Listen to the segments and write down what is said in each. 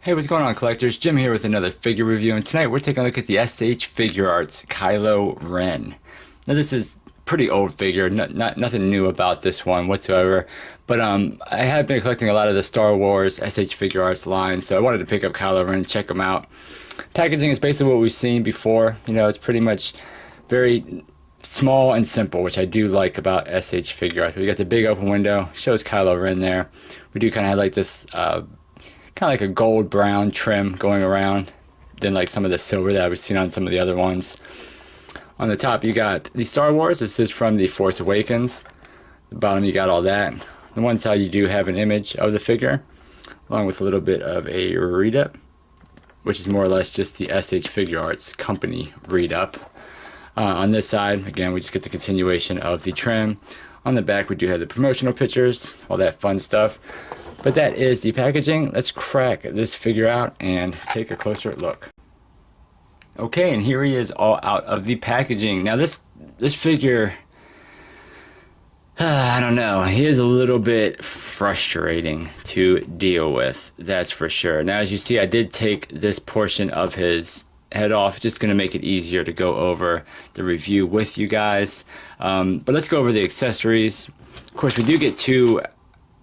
Hey, what's going on, collectors? Jim here with another figure review, and tonight we're taking a look at the SH Figuarts Kylo Ren. Now, this is pretty old figure, nothing new about this one whatsoever, but I have been collecting a lot of the Star Wars SH Figuarts line, so I wanted to pick up Kylo Ren, check them out. Packaging is basically what we've seen before. You know, it's pretty much very small and simple, which I do like about SH Figuarts. We got the big open window, shows Kylo Ren there. We do kind of have like this kind of like a gold brown trim going around than like some of the silver that I've seen on some of the other ones. On the top you got the Star Wars. This is from the Force Awakens. The bottom you got all that. The one side you do have an image of the figure along with a little bit of a read-up, which is more or less just the SH Figuarts company read-up. On this side, again, we just get the continuation of the trim. On the back we do have the promotional pictures, all that fun stuff. But that is the packaging. Let's crack this figure out and take a closer look. Okay, and here he is all out of the packaging. Now this figure, I don't know, he is a little bit frustrating to deal with, that's for sure. Now as you see, I did take this portion of his head off, just going to make it easier to go over the review with you guys. But let's go over the accessories. Of course, we do get two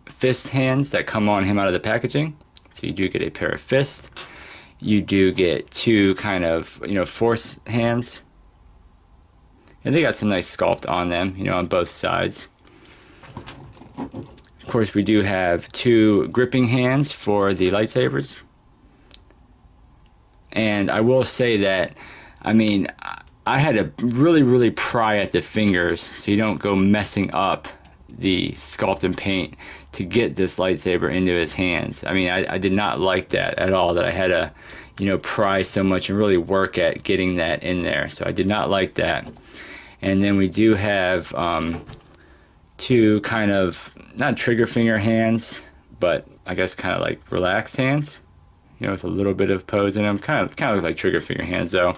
fist hands that come on him out of the packaging, so you do get a pair of fists. You do get two kind of, you know, force hands, and they got some nice sculpt on them, you know, on both sides. Of course, we do have two gripping hands for the lightsabers, and I will say that, I mean, I had to really pry at the fingers so you don't go messing up the sculpt and paint to get this lightsaber into his hands. I mean, I did not like that at all, that I had to, you know, pry so much and really work at getting that in there. So I did not like that. And then we do have two kind of, not trigger finger hands, but I guess kind of like relaxed hands, you know, with a little bit of pose in them. Kind of look like trigger finger hands though.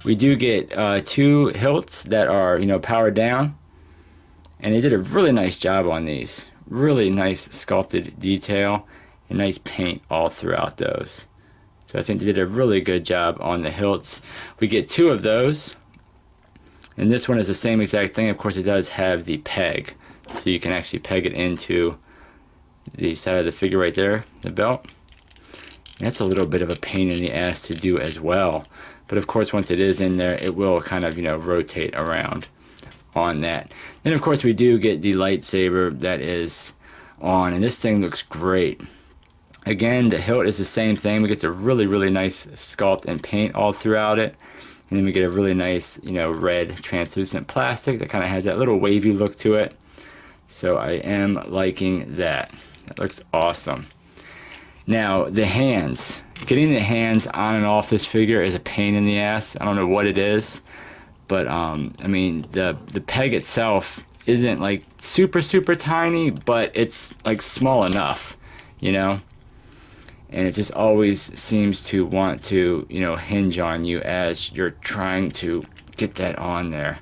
We do get two hilts that are, you know, powered down. And they did a really nice job on these. Really nice sculpted detail and nice paint all throughout those. So I think they did a really good job on the hilts. We get two of those. And this one is the same exact thing. Of course, it does have the peg. So you can actually peg it into the side of the figure right there, the belt. And that's a little bit of a pain in the ass to do as well. But of course, once it is in there, it will kind of, you know, rotate around on that. Then of course we do get the lightsaber that is on, and this thing looks great. Again, the hilt is the same thing. We get the really nice sculpt and paint all throughout it, and then we get a really nice, you know, red translucent plastic that kind of has that little wavy look to it. So I am liking that. That looks awesome. Now the hands, getting the hands on and off this figure is a pain in the ass. I don't know what it is. But I mean, the peg itself isn't like super tiny, but it's like small enough, you know, and it just always seems to want to, you know, hinge on you as you're trying to get that on there.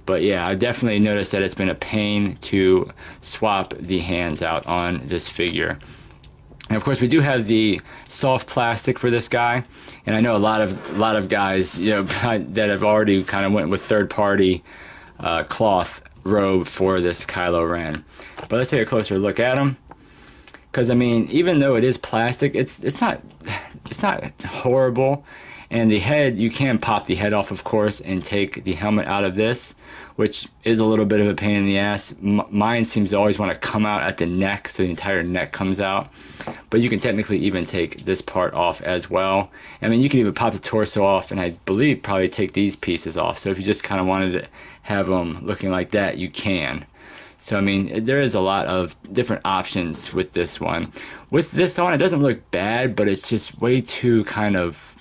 But yeah, I definitely noticed that it's been a pain to swap the hands out on this figure. And of course, we do have the soft plastic for this guy, and I know a lot of guys, you know, that have already kind of went with third-party cloth robe for this Kylo Ren. But let's take a closer look at him, because I mean, even though it is plastic, it's not horrible. And the head, you can pop the head off, of course, and take the helmet out of this, which is a little bit of a pain in the ass. Mine seems to always want to come out at the neck, so the entire neck comes out. But you can technically even take this part off as well. I mean, you can even pop the torso off, and I believe probably take these pieces off. So if you just kind of wanted to have them looking like that, you can. So I mean, there is a lot of different options with this one. With this on, it doesn't look bad, but it's just way too kind of,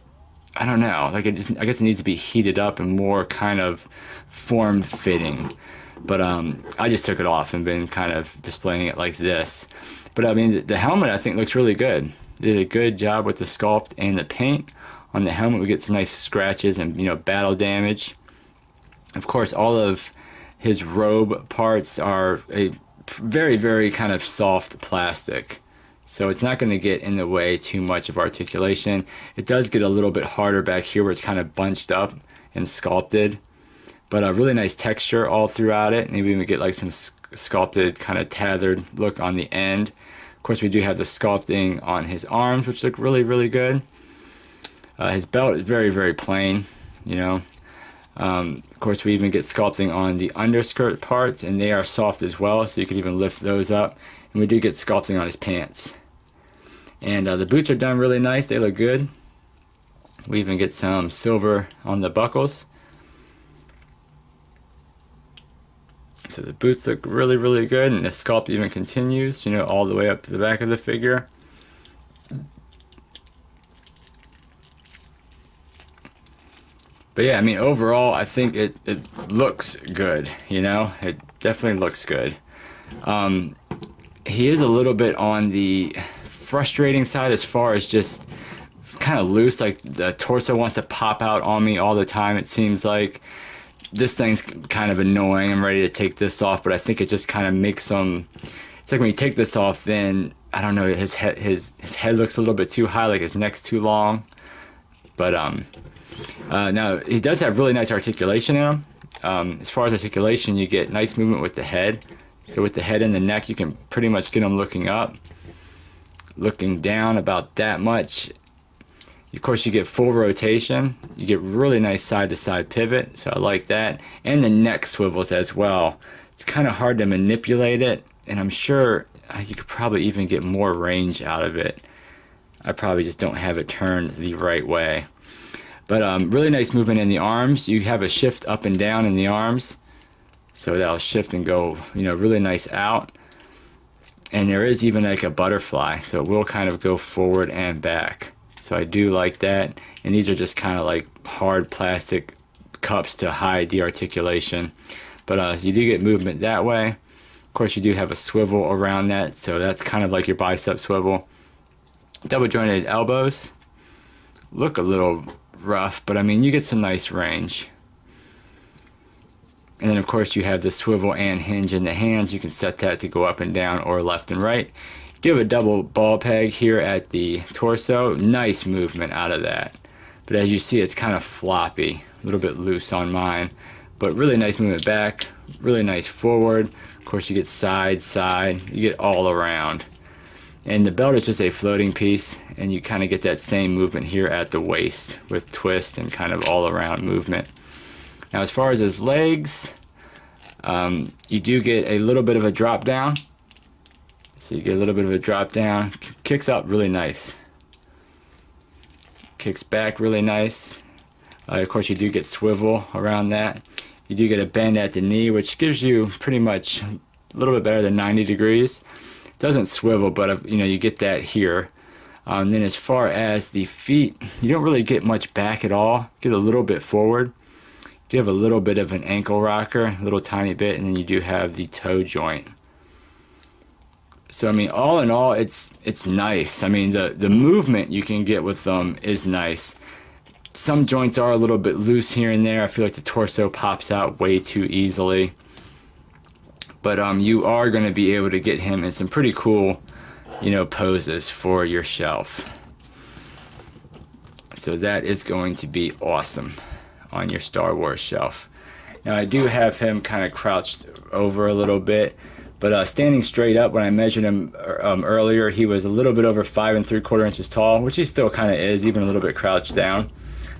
I don't know, like I guess it needs to be heated up and more kind of form-fitting. But I just took it off and been kind of displaying it like this. But I mean, the helmet I think looks really good. They did a good job with the sculpt and the paint. On the helmet we get some nice scratches and, you know, battle damage. Of course, all of his robe parts are a very kind of soft plastic. So it's not going to get in the way too much of articulation. It does get a little bit harder back here where it's kind of bunched up and sculpted. But a really nice texture all throughout it. Maybe even get like some sculpted kind of tethered look on the end. Of course, we do have the sculpting on his arms, which look really, really good. His belt is very, very plain, you know. Of course, we even get sculpting on the underskirt parts, and they are soft as well, so you could even lift those up. And we do get sculpting on his pants. And the boots are done really nice. They look good. We even get some silver on the buckles. So the boots look really, really good, and the sculpt even continues, you know, all the way up to the back of the figure. But yeah, I mean, overall, I think it looks good, you know? It definitely looks good. He is a little bit on the frustrating side as far as just kind of loose, like the torso wants to pop out on me all the time, it seems like. This thing's kind of annoying. I'm ready to take this off, but I think it just kind of makes some... It's like when you take this off, then, I don't know, his head looks a little bit too high, like his neck's too long. But, now, he does have really nice articulation in him. As far as articulation, you get nice movement with the head. So with the head and the neck, you can pretty much get him looking up. Looking down about that much. Of course, you get full rotation. You get really nice side-to-side pivot, so I like that. And the neck swivels as well. It's kind of hard to manipulate it, and I'm sure you could probably even get more range out of it. I probably just don't have it turned the right way. But really nice movement in the arms. You have a shift up and down in the arms, so that'll shift and go, you know, really nice out. And there is even like a butterfly, so it will kind of go forward and back. So I do like that. And these are just kind of like hard plastic cups to hide the articulation. But you do get movement that way. Of course, you do have a swivel around that, so that's kind of like your bicep swivel. Double jointed elbows look a little rough, but I mean, you get some nice range. And then of course you have the swivel and hinge in the hands. You can set that to go up and down or left and right. You do have a double ball peg here at the torso. Nice movement out of that. But as you see, it's kind of floppy, a little bit loose on mine. But really nice movement back, really nice forward. Of course you get side, side, you get all around. And the belt is just a floating piece, and you kind of get that same movement here at the waist with twist and kind of all around movement. Now as far as his legs, you do get a little bit of a drop down. So you get a little bit of a drop down, kicks up really nice. Kicks back really nice. Of course you do get swivel around that. You do get a bend at the knee, which gives you pretty much a little bit better than 90 degrees. Doesn't swivel, but you know, you get that here. Then as far as the feet, you don't really get much back at all. Get a little bit forward. You have a little bit of an ankle rocker, a little tiny bit, and then you do have the toe joint. So I mean, all in all, it's nice. I mean, the movement you can get with them is nice. Some joints are a little bit loose here and there. I feel like the torso pops out way too easily. But you are going to be able to get him in some pretty cool, you know, poses for your shelf. So that is going to be awesome on your Star Wars shelf. Now I do have him kind of crouched over a little bit, but standing straight up, when I measured him earlier, he was a little bit over 5 3/4 inches tall, which he still kind of is, even a little bit crouched down.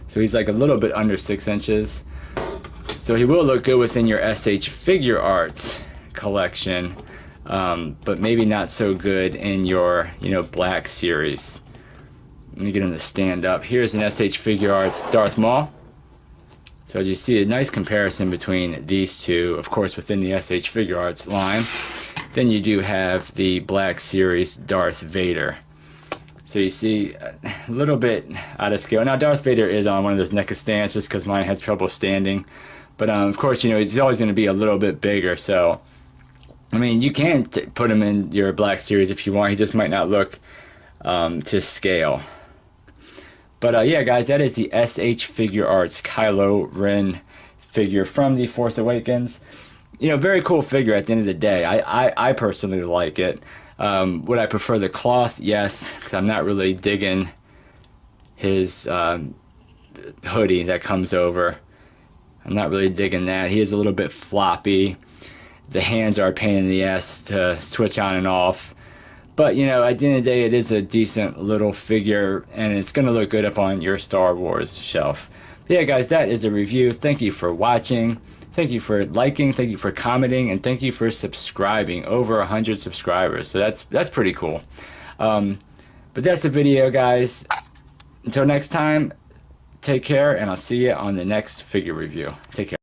So he's like a little bit under 6 inches. So he will look good within your SH Figuarts collection, but maybe not so good in your, you know, Black series. Let me get him to stand up. Here's an SH Figuarts Darth Maul. So as you see, a nice comparison between these two, of course, within the SH Figuarts line. Then you do have the Black Series Darth Vader. So you see a little bit out of scale. Now Darth Vader is on one of those NECA stands just because mine has trouble standing. But of course, you know, he's always going to be a little bit bigger. So, I mean, you can put him in your Black Series if you want. He just might not look to scale. But yeah, guys, that is the SH Figuarts Kylo Ren figure from the Force Awakens. You know, very cool figure at the end of the day. I personally like it. Would I prefer the cloth? Yes, because I'm not really digging his hoodie that comes over. I'm not really digging that. He is a little bit floppy. The hands are a pain in the ass to switch on and off. But, you know, at the end of the day, it is a decent little figure, and it's going to look good up on your Star Wars shelf. But yeah, guys, that is the review. Thank you for watching. Thank you for liking. Thank you for commenting. And thank you for subscribing. Over 100 subscribers. So that's pretty cool. But that's the video, guys. Until next time, take care, and I'll see you on the next figure review. Take care.